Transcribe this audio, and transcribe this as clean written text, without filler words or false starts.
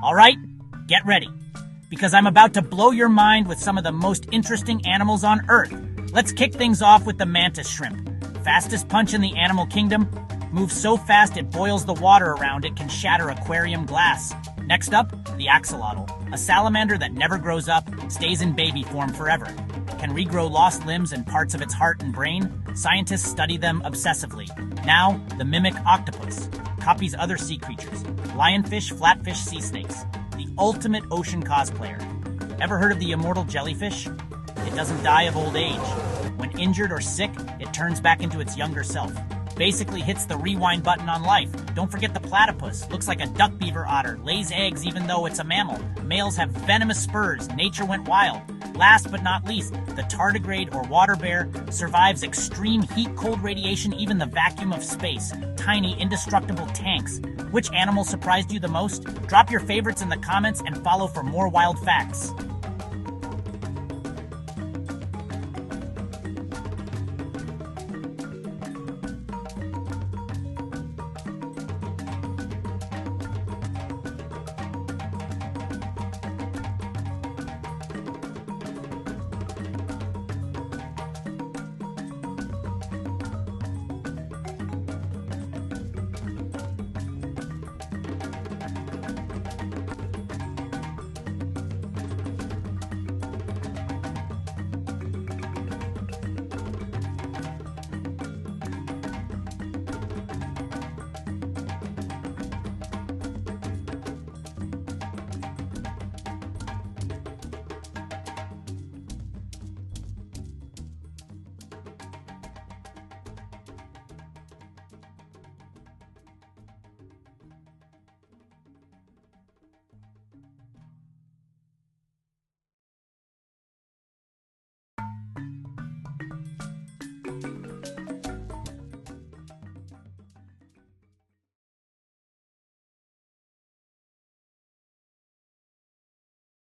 All right, get ready, because I'm about to blow your mind with some of the most interesting animals on Earth. Let's kick things off with the mantis shrimp. Fastest punch in the animal kingdom, moves so fast it boils the water around it can shatter aquarium glass. Next up, the axolotl, a salamander that never grows up, stays in baby form forever. Can regrow lost limbs and parts of its heart and brain. Scientists study them obsessively. Now, the mimic octopus copies other sea creatures, lionfish, flatfish, sea snakes. The ultimate ocean cosplayer. Ever heard of the immortal jellyfish? It doesn't die of old age. When injured or sick, it turns back into its younger self. Basically hits the rewind button on life. Don't forget the platypus. Looks like a duck beaver otter. Lays eggs even though it's a mammal. Males have venomous spurs. Nature went wild. Last but not least, the tardigrade or water bear survives extreme heat, cold radiation, even the vacuum of space. Tiny, indestructible tanks. Which animal surprised you the most? Drop your favorites in the comments and follow for more wild facts.